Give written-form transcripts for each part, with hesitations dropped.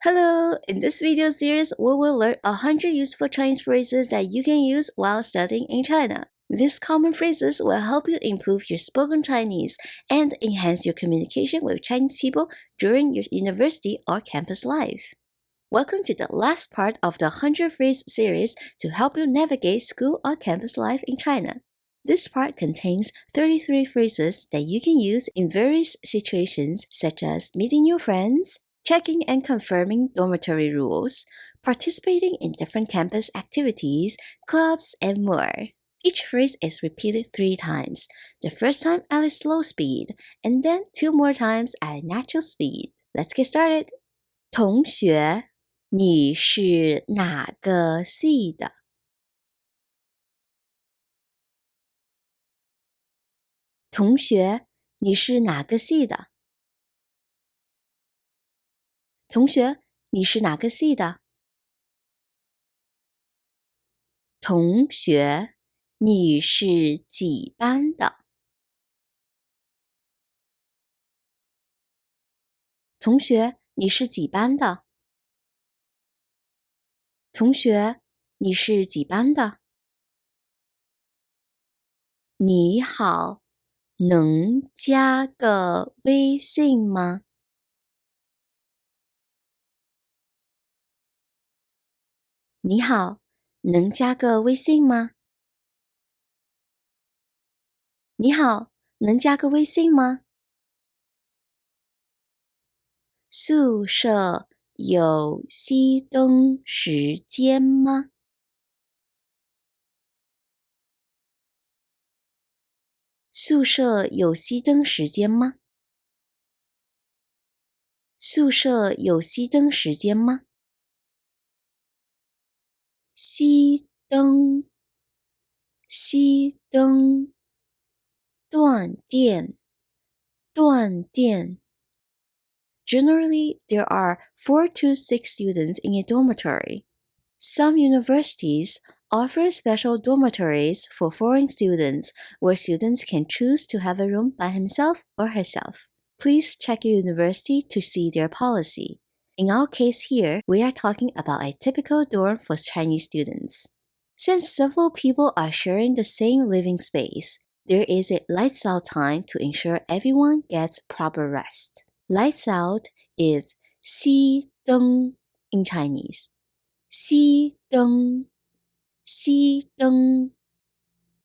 Hello! In this video series, we will learn 100 useful Chinese phrases that you can use while studying in China. These common phrases will help you improve your spoken Chinese and enhance your communication with Chinese people during your university or campus life. Welcome to the last part of the 100 phrase series to help you navigate school or campus life in China. This part contains 33 phrases that you can use in various situations such as meeting new friends, checking and confirming dormitory rules, participating in different campus activities, clubs, and more. Each phrase is repeated 3 times, the first time at a slow speed, and then 2 more times at a natural speed. Let's get started. 同学，你是哪个系的？同学，你是哪个系的？同学，你是哪个系的？同学，你是几班的？同学，你是几班的？同学，你是几班的？你好，能加个微信吗？你好，能加个微信吗？你好，能加个微信吗？宿舍有熄灯时间吗？宿舍有熄灯时间吗？宿舍有熄灯时间吗？熄灯，熄灯，断电，断电。Generally, there are 4 to 6 students in a dormitory. Some universities offer special dormitories for foreign students where students can choose to have a room by himself or herself. Please check your university to see their policy. In our case here, we are talking about a typical dorm for Chinese students. Since several people are sharing the same living space, there is a lights out time to ensure everyone gets proper rest. Lights out is 熄灯 in Chinese. 熄灯，熄灯。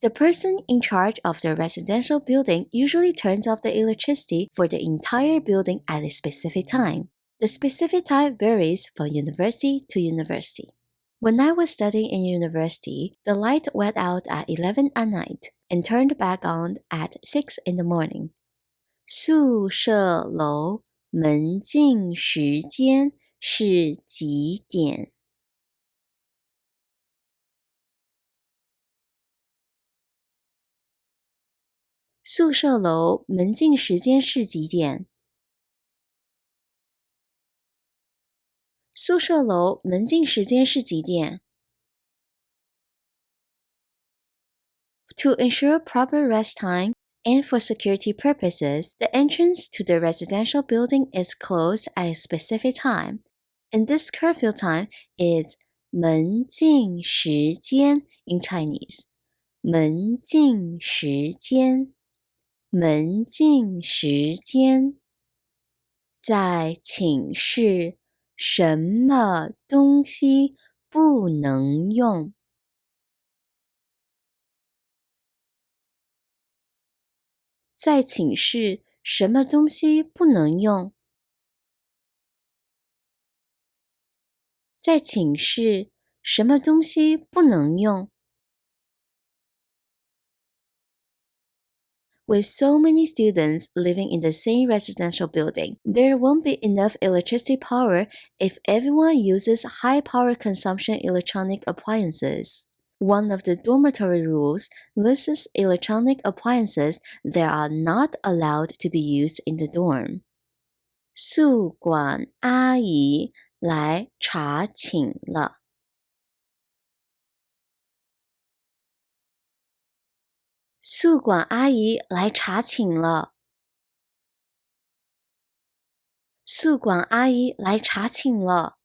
The person in charge of the residential building usually turns off the electricity for the entire building at a specific time. The specific time varies from university to university. When I was studying in university, the light went out at 11 at night and turned back on at 6 in the morning. 宿舍楼门禁时间是几点？宿舍楼门禁时间是几点？宿舍楼门禁时间是几点？ To ensure proper rest time and for security purposes, the entrance to the residential building is closed at a specific time, and this curfew time is 门禁时间 in Chinese. 门禁时间，门禁时间。在寝室，什么东西不能用？在寝室，什么东西不能用？在寝室，什么东西不能用？ With so many students living in the same residential building, there won't be enough electricity power if everyone uses high power consumption electronic appliances. One of the dormitory rules lists electronic appliances that are not allowed to be used in the dorm. 宿管阿姨来查寝了。宿管阿姨来查寝了。宿管阿姨来查寝了。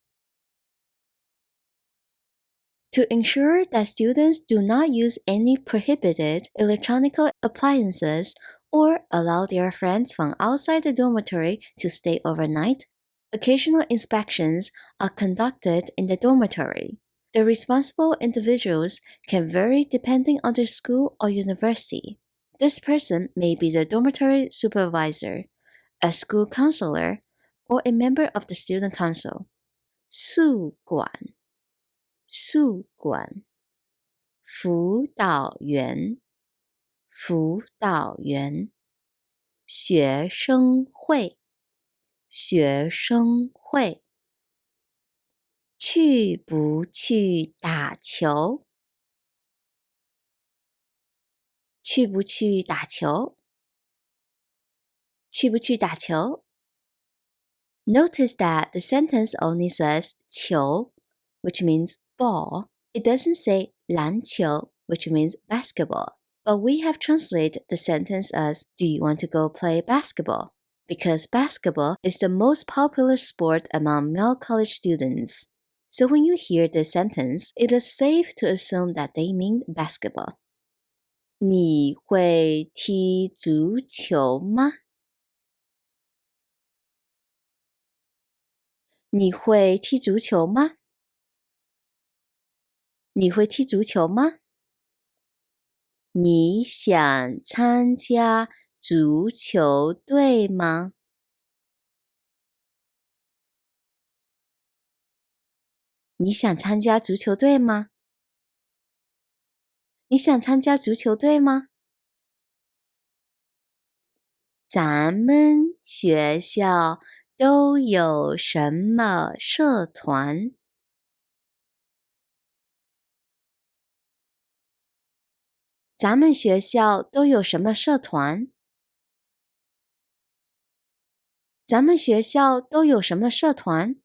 To ensure that students do not use any prohibited electronic appliances or allow their friends from outside the dormitory to stay overnight, occasional inspections are conducted in the dormitory. The responsible individuals can vary depending on their school or university. This person may be the dormitory supervisor, a school counselor, or a member of the student council. 宿管，宿管。辅导员，辅导员。学生会，学生会。去不去打球？去不去打球？去不去打球？ Notice that the sentence only says 球, which means ball. It doesn't say 篮球, which means basketball. But we have translated the sentence as do you want to go play basketball? Because basketball is the most popular sport among male college students. So when you hear this sentence, it is safe to assume that they mean basketball. 你会踢足球吗？你会踢足球吗？你会踢足球吗？你想参加足球队吗？你想参加足球队吗？你想参加足球队吗？咱们学校都有什么社团？咱们学校都有什么社团？咱们学校都有什么社团？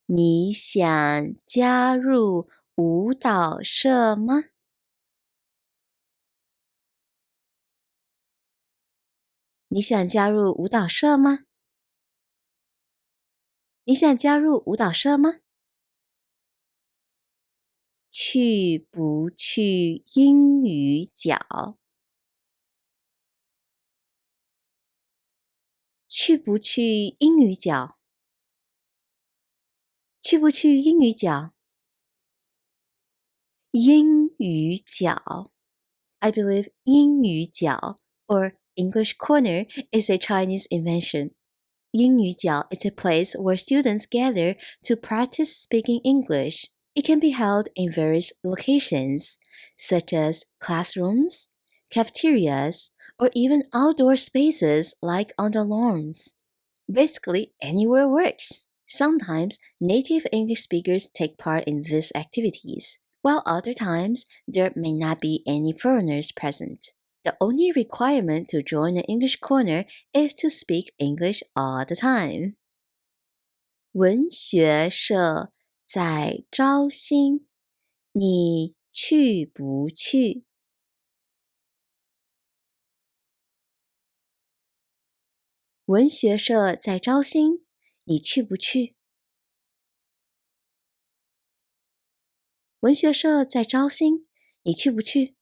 你想加入舞蹈社吗？你想加入舞蹈社吗？你想加入舞蹈社吗？去不去英语角？去不去英语角？去不去英语角？英语角 I believe 英语角 or English corner is a Chinese invention. 英语角 is a place where students gather to practice speaking English. It can be held in various locations, such as classrooms, cafeterias, or even outdoor spaces like on the lawns. Basically, anywhere works. Sometimes native English speakers take part in these activities, while other times there may not be any foreigners present. The only requirement to join an English corner is to speak English all the time. 文学社在招新，你去不去？文学社在招新，你去不去？文学社在招新，你去不去？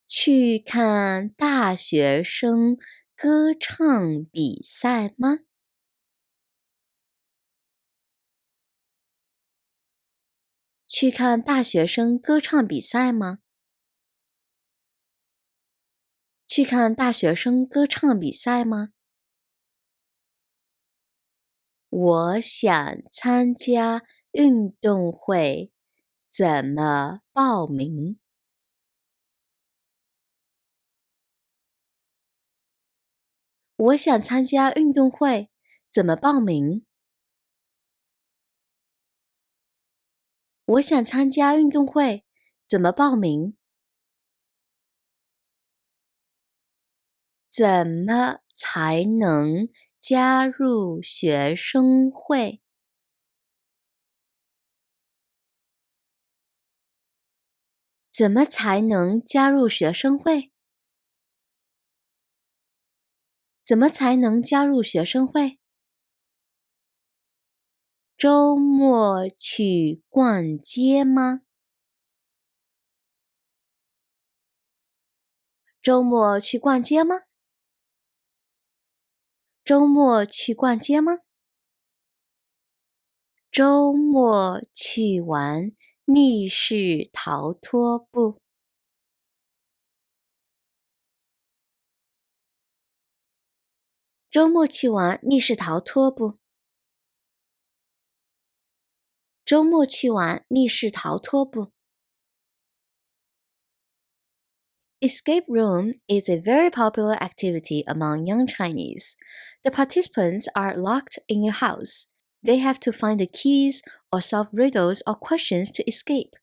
去看大学生歌唱比赛吗？去看大学生歌唱比赛吗？去看大学生歌唱比赛吗？我想参加运动会，怎么报名？我想参加运动会，怎么报名？我想参加运动会，怎么报名？怎么才能加入学生会？怎么才能加入学生会？怎么才能加入学生会？周末去逛街吗？周末去逛街吗？周末去逛街吗？周末去玩密室逃脱不？周末去玩密室逃脱不？周末去玩密室逃脱不？ Escape room is a very popular activity among young Chinese. The participants are locked in a house. They have to find the keys or solve riddles or questions to escape.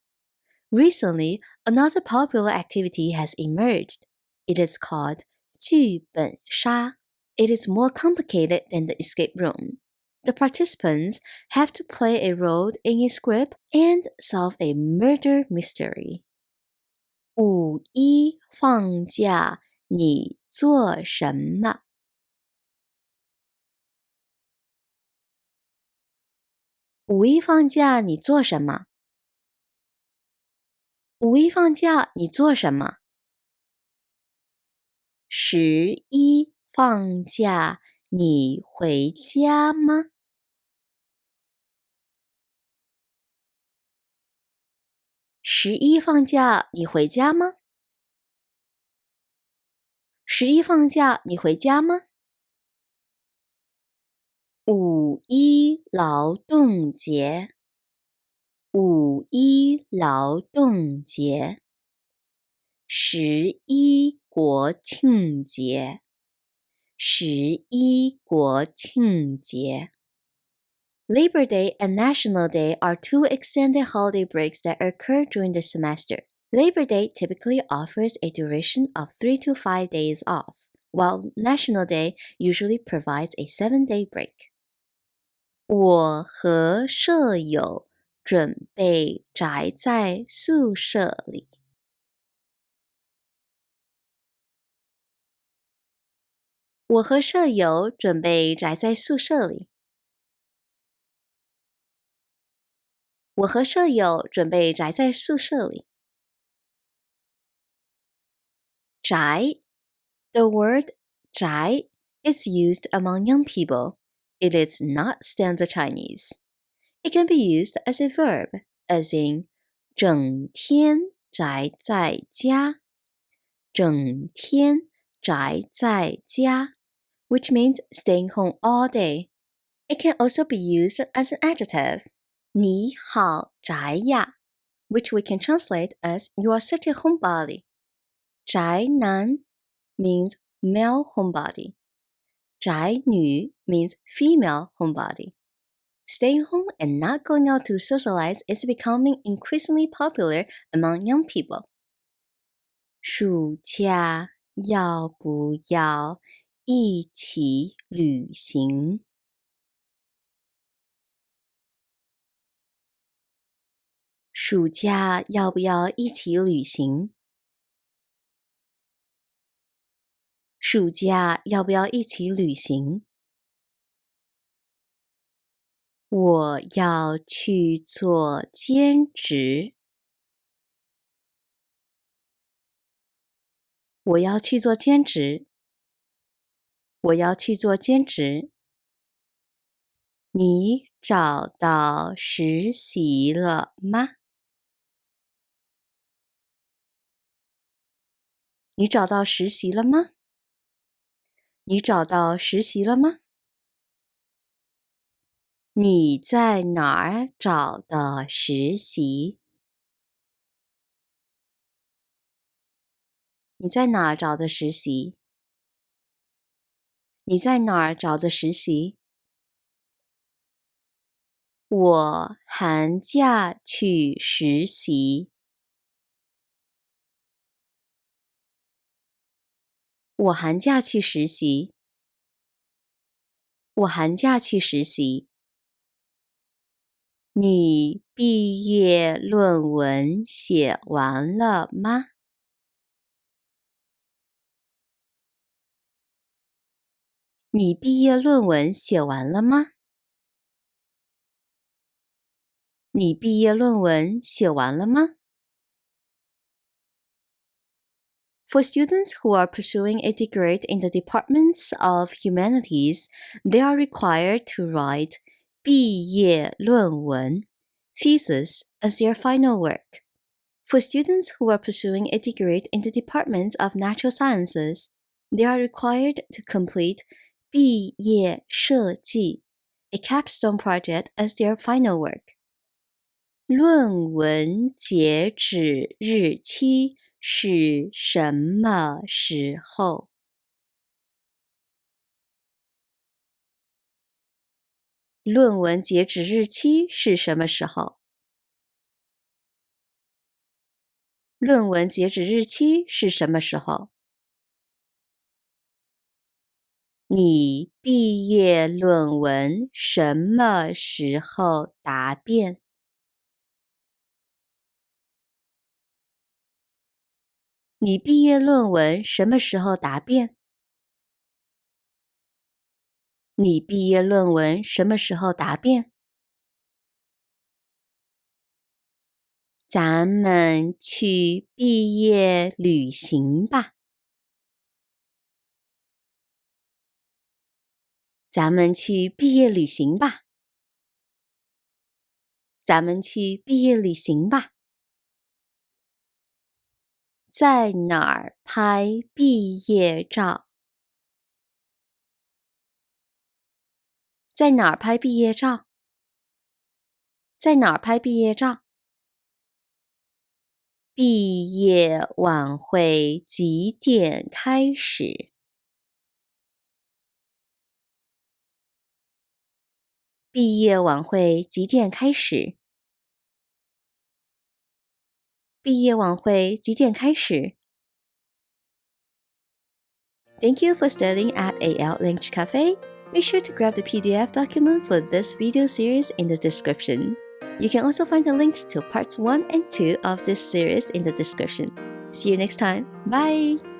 Recently, another popular activity has emerged. It is called 剧本杀. It is more complicated than the escape room. The participants have to play a role in a script and solve a murder mystery. 五一放假你做什么？五一放假你做什么？五一放假你做什么？十一放假你回家吗？十一放假你回家吗？十一放假你回家吗？五一劳动节，五一劳动节。十一国庆节，十一国庆节。Labor Day and National Day are two extended holiday breaks that occur during the semester. Labor Day typically offers a duration of 3 to 5 days off, while National Day usually provides a 7-day break. 我和舍友准备宅在宿舍里。我和舍友准备宅在宿舍里。我和舍友准备宅在宿舍里。宅 The word 宅 is used among young people. It is not standard Chinese. It can be used as a verb, as in 整天宅在家。整天宅在家 which means staying home all day. It can also be used as an adjective. 你好宅呀 which we can translate as you are such a homebody. 宅男 means male homebody. 宅女 means female homebody. Staying home and not going out to socialize is becoming increasingly popular among young people. 暑假要不要一起旅行？暑假要不要一起旅行？暑假要不要一起旅行？我要去做兼职。我要去做兼职。我要去做兼职。你找到实习了吗？你找到实习了吗？你找到实习了吗？你在哪儿找的实习？你在哪儿找的实习？你在哪儿找的实习？我寒假去实习。我寒假去实习。我寒假去实习。你毕业论文写完了吗？你毕业论文写完了吗？你毕业论文写完了吗？ For students who are pursuing a degree in the departments of humanities, they are required to write 毕业论文 thesis as their final work. For students who are pursuing a degree in the departments of natural sciences, they are required to complete 毕业设计 a capstone project as their final work. 论文截止日期是什么时候？论文截止日期是什么时候？论文截止日期是什么时候？你毕业论文什么时候答辩？你毕业论文什么时候答辩？你毕业论文什么时候答辩？咱们去毕业旅行吧。咱们去毕业旅行吧。咱们去毕业旅行吧。在哪儿拍毕业照？在哪儿拍毕业照？在哪儿拍毕业照？毕业晚会几点开始？毕业晚会几点开始？毕业晚会几点开始？ Thank you for studying at AL Language Cafe. Make sure to grab the PDF document for this video series in the description. You can also find the links to parts 1 and 2 of this series in the description. See you next time. Bye!